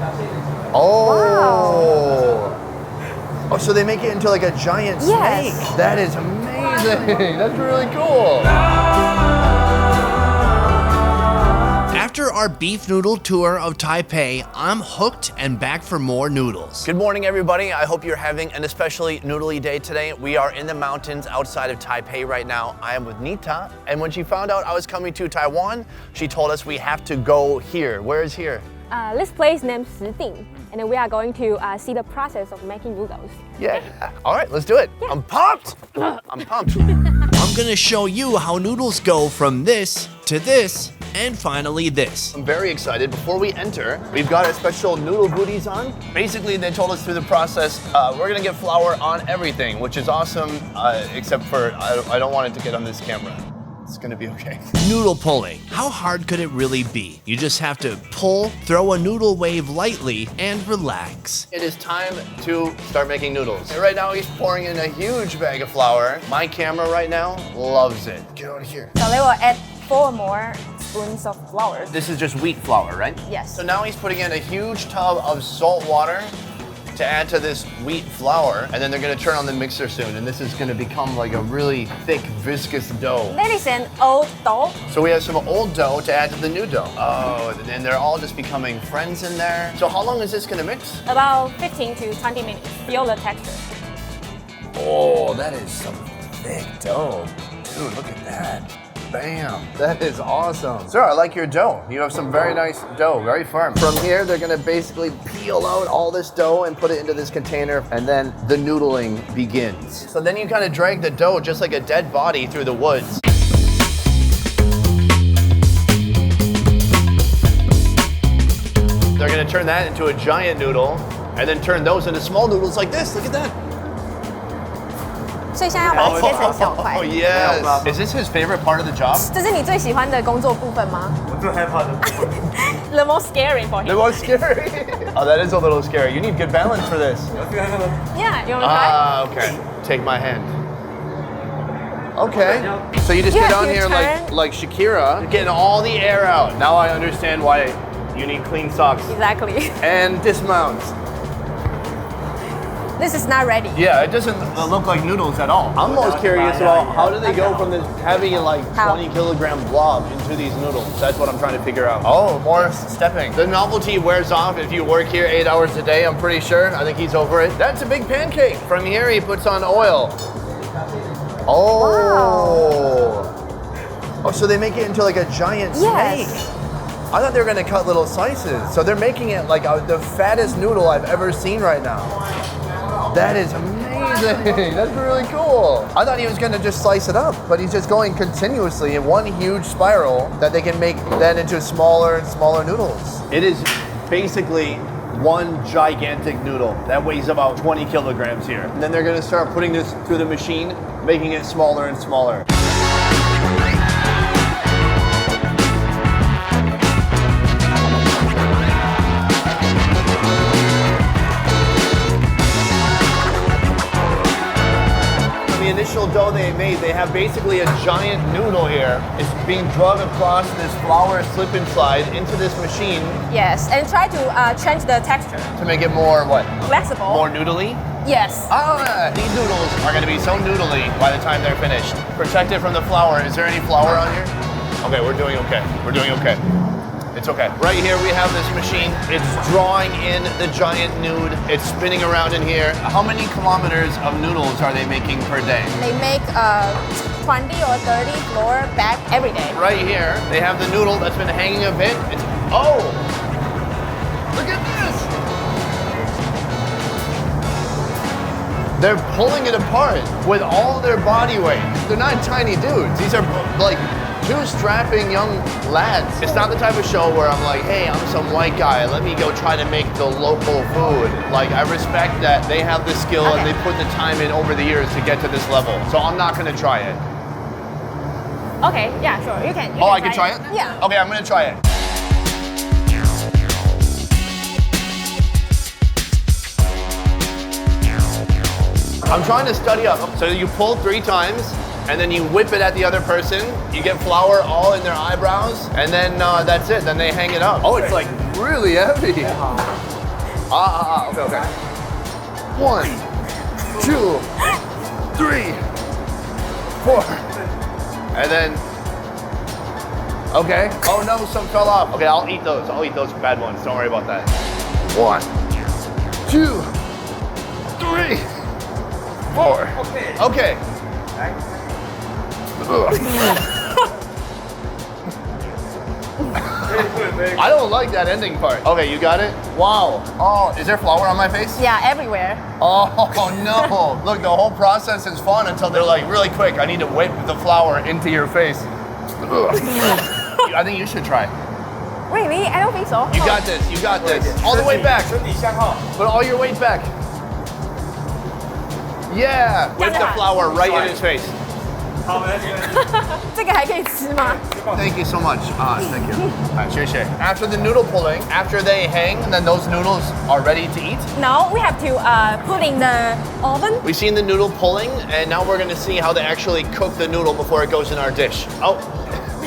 Oh. Wow. Oh, so they make it into like a giant Yes. snake. That is amazing. That's really cool. After our beef noodle tour of Taipei, I'm hooked and back for more noodles. Good morning, everybody. I hope you're having an especially noodly day today. We are in the mountains outside of Taipei right now. I am with Nita, and when she found out I was coming to Taiwan, she told us we have to go here. Where is here? This place named Shiding, and then we are going to see the process of making noodles. Yeah. All right, let's do it. Yeah. I'm pumped. I'm pumped. I'm gonna show you how noodles go from this to this, and finally this. I'm very excited. Before we enter, we've got our special noodle booties on. Basically, they told us through the process, we're gonna get flour on everything, which is awesome, except for I don't want it to get on this camera. It's gonna be okay. Noodle pulling. How hard could it really be? You just have to pull, throw a noodle wave lightly, and relax. It is time to start making noodles. And right now, he's pouring in a huge bag of flour. My camera right now loves it. Get out of here. So they will add 4 more spoons of flour. This is just wheat flour, right? Yes. So now he's putting in a huge tub of salt water to add to this wheat flour, and then they're gonna turn on the mixer soon, and this is gonna become like a really thick, viscous dough. That is an old dough. So we have some old dough to add to the new dough. Oh, and they're all just becoming friends in there. So how long is this gonna mix? About 15 to 20 minutes. Feel the texture. Oh, that is some thick dough. Dude, look at that. Bam, that is awesome. Sir, I like your dough. You have some very nice dough, very firm. From here, they're gonna basically peel out all this dough and put it into this container, and then the noodling begins. So then you kind of drag the dough just like a dead body through the woods. They're gonna turn that into a giant noodle, and then turn those into small noodles like this. Look at that. 所以现在要把它切成小块。 Oh, yes. Is this his favorite part of the job? 这是你最喜欢的工作部分吗？我最害怕的部分。 The most scary for The him. most scary. Oh, that is a little scary. You need good balance for this. Yeah, you want to try? Okay. Take my hand. Okay. So you just You get have on to here turn. like Shakira, getting all the air out. Now I understand why you need clean socks. Exactly. And dismount. This is not ready. Yeah, it doesn't look like noodles at all. I'm most curious about how do they go from this heavy, like How? 20-kilogram blob into these noodles? That's what I'm trying to figure out. Oh, more stepping. The novelty wears off if you work here 8 hours a day, I'm pretty sure. I think he's over it. That's a big pancake. From here, he puts on oil. Oh. Wow. Oh, so they make it into like a giant Yes. snake. I thought they were gonna cut little slices. So they're making it like the fattest noodle I've ever seen right now. That is amazing. That's really cool. I thought he was gonna just slice it up, but he's just going continuously in one huge spiral that they can make then into smaller and smaller noodles. It is basically one gigantic noodle that weighs about 20 kilograms here. And then they're gonna start putting this through the machine, making it smaller and smaller. The initial dough they made, they have basically a giant noodle here. It's being dragged across this flour slip and slide into this machine Yes, and try to change the texture. to make it more what? Flexible. More noodly? Yes. Ah, these noodles are gonna be so noodly by the time they're finished. Protected from the flour. Is there any flour on here? Okay, we're doing okay. We're doing okay. It's okay. Right here we have this machine. It's drawing in the giant nude. It's spinning around in here. How many kilometers of noodles are they making per day? They make 20 or 30 flour back every day. Right here, they have the noodle that's been hanging a bit. Oh! Look at this! They're pulling it apart with all their body weight. They're not tiny dudes. These are like 2 strapping young lads. It's not the type of show where I'm like, hey, I'm some white guy, let me go try to make the local food. Like, I respect that they have the skill and they put the time in over the years to get to this level. So I'm not gonna try it. Okay, yeah, sure. You can. I can try it? Yeah. Okay, I'm gonna try it. I'm trying to study up. So you pull 3 times, and then you whip it at the other person. You get flour all in their eyebrows, and then that's it. Then they hang it up. Oh, it's like really heavy. Okay, okay. 1, 2, 3, 4. And then, okay. Oh no, some fell off. Okay, I'll eat those. I'll eat those bad ones. Don't worry about that. 1, 2, 3, 4. Okay. I don't like that ending part. Okay, you got it? Wow. Oh, is there flour on my face? Yeah, everywhere. Oh no. Look, the whole process is fun until they're like, really quick, I need to whip the flour into your face. I think you should try. Really? I don't think so. You got this, you got this. All the way back. Put all your weight back. Yeah. Whip the flour right in his face. 这个还可以吃吗？ Thank you so much. Thank you. After the noodle pulling, after they hang, then those noodles are ready to eat. No, we have to put in the oven. We've seen the noodle pulling, and now we're gonna see how they actually cook the noodle before it goes in our dish. Oh,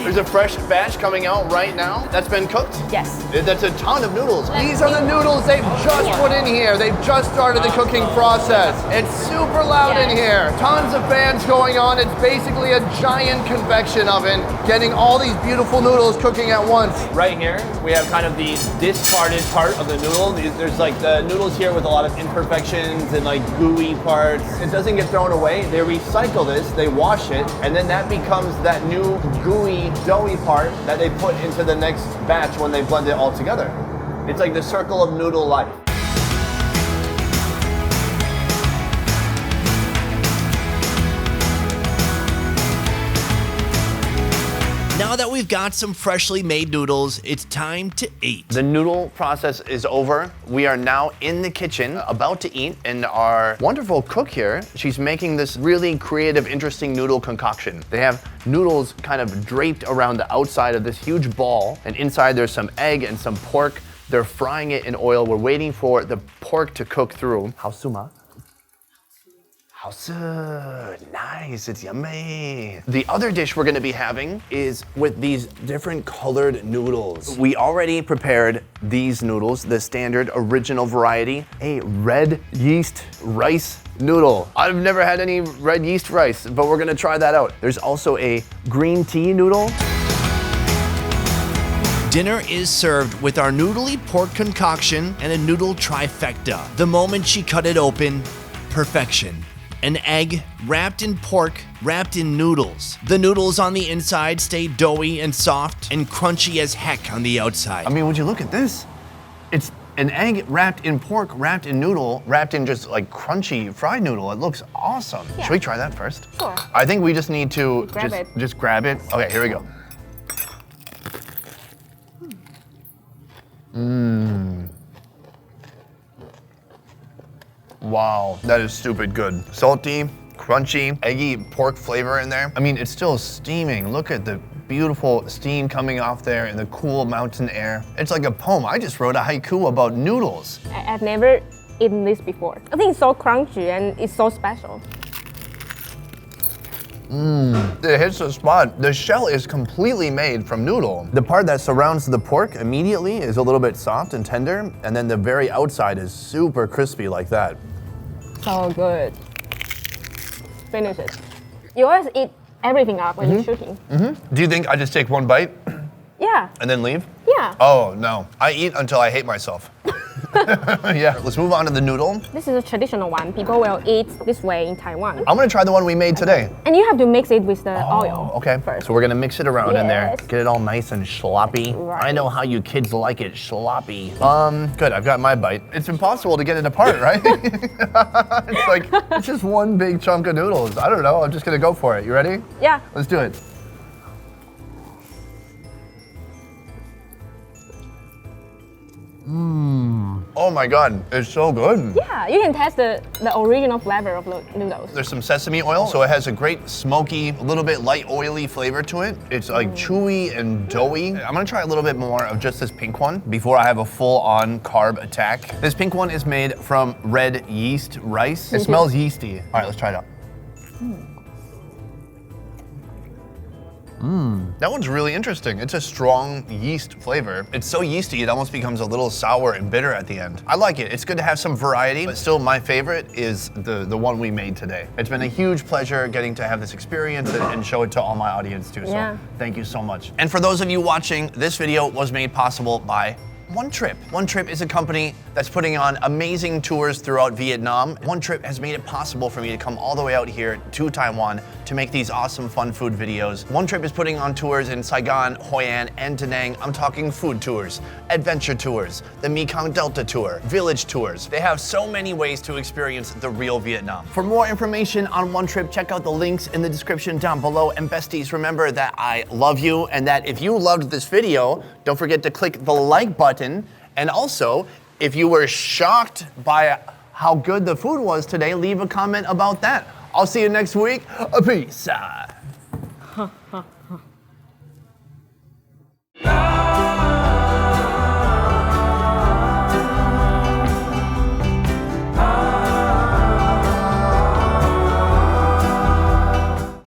there's a fresh batch coming out right now that's been cooked. Yes. That's a ton of noodles. These are the noodles they've just put in here. They've just started the cooking process. It's super loud in here. Tons of fans going on. It's basically a giant convection oven getting all these beautiful noodles cooking at once. Right here, we have kind of the discarded part of the noodle. There's like the noodles here with a lot of imperfections and like gooey parts. It doesn't get thrown away. They recycle this, they wash it, and then that becomes that new gooey, doughy part that they put into the next batch when they blend it all together. It's like the circle of noodle life. Now that we've got some freshly made noodles, it's time to eat. The noodle process is over. We are now in the kitchen about to eat, and our wonderful cook here, she's making this really creative, interesting noodle concoction. They have noodles kind of draped around the outside of this huge ball, and inside there's some egg and some pork. They're frying it in oil. We're waiting for the pork to cook through. How suma? Nice, it's yummy. The other dish we're gonna be having is with these different colored noodles. We already prepared these noodles, the standard original variety, a red yeast rice noodle. I've never had any red yeast rice, but we're gonna try that out. There's also a green tea noodle. Dinner is served with our noodly pork concoction and a noodle trifecta. The moment she cut it open, perfection. An egg wrapped in pork, wrapped in noodles. The noodles on the inside stay doughy and soft and crunchy as heck on the outside. I mean, would you look at this? It's an egg wrapped in pork, wrapped in noodle, wrapped in just like crunchy fried noodle. It looks awesome. Yeah. Should we try that first? Sure. I think we just need to just grab it. Okay, here we go. Wow, that is stupid good. Salty, crunchy, eggy pork flavor in there. I mean, it's still steaming. Look at the beautiful steam coming off there in the cool mountain air. It's like a poem. I just wrote a haiku about noodles. I've never eaten this before. I think it's so crunchy and it's so special. It hits the spot. The shell is completely made from noodle. The part that surrounds the pork immediately is a little bit soft and tender, and then the very outside is super crispy like that. So good. Finish it. You always eat everything up when you're shooting. Do you think I just take one bite Yeah. and then leave? Yeah. Oh, no. I eat until I hate myself. Yeah, let's move on to the noodle. This is a traditional one. People will eat this way in Taiwan. I'm gonna try the one we made today. And you have to mix it with the oil. Okay, first. so we're gonna mix it around in there. Yes. Get it all nice and sloppy. Right. I know how you kids like it, sloppy. Good, I've got my bite. It's impossible to get it apart, right? It's like, it's just one big chunk of noodles. I don't know, I'm just gonna go for it. You ready? Yeah. Let's do it. Oh my God, it's so good. Yeah, you can taste the original flavor of the noodles. There's some sesame oil, so it has a great smoky, a little bit light oily flavor to it. It's like chewy and doughy. I'm gonna try a little bit more of just this pink one before I have a full-on carb attack. This pink one is made from red yeast rice. It smells yeasty. All right, let's try it out. That one's really interesting. It's a strong yeast flavor. It's so yeasty, it almost becomes a little sour and bitter at the end. I like it. It's good to have some variety, but still my favorite is the one we made today. It's been a huge pleasure getting to have this experience and show it to all my audience too. So thank you so much. And for those of you watching, this video was made possible by One Trip. One Trip is a company that's putting on amazing tours throughout Vietnam. One Trip has made it possible for me to come all the way out here to Taiwan to make these awesome fun food videos. One Trip is putting on tours in Saigon, Hoi An, and Da Nang. I'm talking food tours, adventure tours, the Mekong Delta tour, village tours. They have so many ways to experience the real Vietnam. For more information on One Trip, check out the links in the description down below. And besties, remember that I love you and that if you loved this video, don't forget to click the like button. And also, if you were shocked by how good the food was today, leave a comment about that. I'll see you next week. Peace.